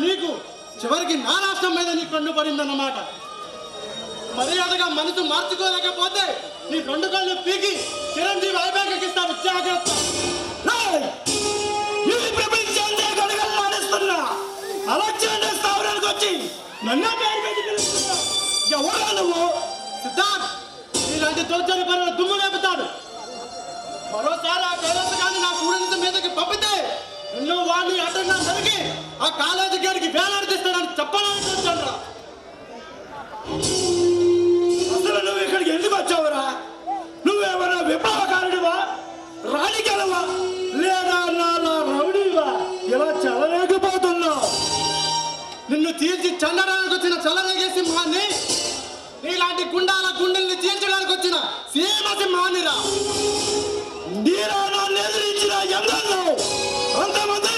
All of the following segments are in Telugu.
నీకు చివరికి నా రాష్ట్రం మీద నీ కన్ను పడిందన్నమాట. మర్యాదగా మనసు మార్చుకోలేకపోతే నీ 2 కళ్ళు పీకి చిరంజీవి ఐబ్యాక్ ఇస్తాడు. జాగ్రత్త. అలెగ్జాండర్ స్థావరానికి వచ్చి నన్ను పేరు పెట్టి పిలుస్తున్నా. ఎవరా నువ్వు? సిద్ధార్థ్, ఇలాంటి దోచరి పనులు దుమ్ము లేపుతాడు. మరోసారి ఆ కైలాస గారిని నా స్టూడెంట్స్ మీదకి పంపితే నిన్ను వాడిని అడ్డంగా నరికి ఆ కాలేజీ గడికి వేలాడిస్తాడని చెప్పడానికి వచ్చాను రా. అసలు నువ్వు ఇక్కడికి ఎందుకు వచ్చావురా? నువ్వేమన్నా విప్లవకారుడివా, రాణికెలవా, లేదా నాలా రౌడీవా? ఇలా చదవలేకపోతున్నావు. నిన్ను తీర్చి చల్లడానికి వచ్చిన చల్లరేగే సింహాన్ని, నీలాంటి గుండాల గుండెల్ని తీర్చడానికి వచ్చిన సీమ సింహాన్ని రా. నీరా నన్ను ఎదిరించిన ఎందరో అంతమంది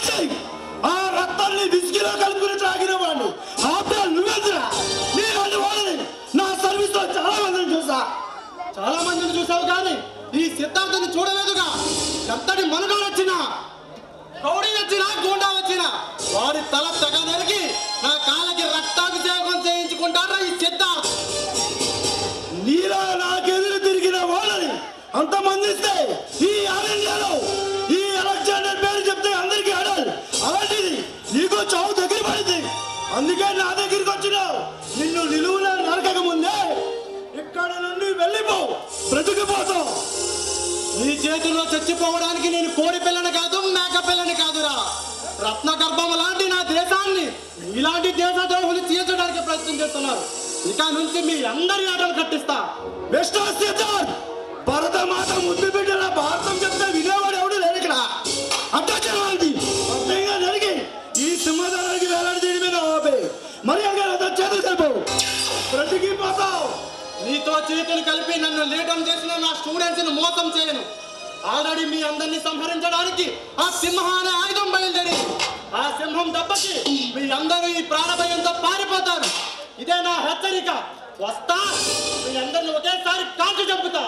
ఆ రక్తాన్ని విసిగిలో కలుపుకుని త్రాగిన వాడు. ఆఫ్టర్ నువ్వెదురా? నీలాంటి వాళ్ళని నా సర్వీస్ లో చాలా మందిని చూసా. చాలా మందిని చూసావు కానీ ఈ సిద్ధార్థని చూడలేదుగా. ఎంతటి మనుగోలు వచ్చినా, కౌడీ వచ్చినా, గూండా వచ్చినా వాడి తల తెగ నరికి నా కాళ్ళకి రక్తాభిషేకం చేయించుకుంటారా ఈ సిద్ధార్థ్. నీలా నాకెదురు తిరిగిన వాళ్ళని అంతమంది ఇస్తే ఈ ఆనందాలో ఈ అలెగ్జాండర్ పేరు చెప్తే అందరికీ ఆడాలి. అలాంటిది నీకు చావు దగ్గర పడింది. అందుకే నా దగ్గరికి వచ్చినావు. నిన్ను నిలువున నరకక ముందే ఇక్కడ నుండి వెళ్ళిపో, బ్రతికిపోతావు. నీ చేతిలో చచ్చిపోవడానికి నేను కోడి పిల్లని కాదు, మేక పిల్లని కాదురా. రత్న గర్భం లాంటి నా దేశాన్ని ఇలాంటి దేశద్రోహులు తీర్చడానికి ప్రయత్నం చేస్తున్నారు. ఇక నుంచి మీ అందరి ఆటలు కట్టిస్తా. భరత మాత ముద్దు బిడ్డల భారతం చెప్తే వినేవాడు ఎవడు లేరు ఇక్కడ. అడ్డాచారానికి అర్థంగా జరిగి ఈ సింహదానికి వేలాడి దీని మీద ఆపే మరి చేతులు కలిపావు, బ్రతికిపోతావు. నీతో చేతులు కలిపి నన్ను లీడం చేసిన నా స్టూడెంట్స్ ని మోసం చేయను. ఆల్రెడీ మీ అందరినీ సంహరించడానికి ఆ సింహ అనే ఆయుధం బయలుదేరి ఆ సింహం దెబ్బకి మీ అందరూ ఈ ప్రాణభయంతో పారిపోతారు. ఇదే నా హెచ్చరిక. వస్తా, మీ అందరిని ఒకేసారి కాల్చి చంపుతా.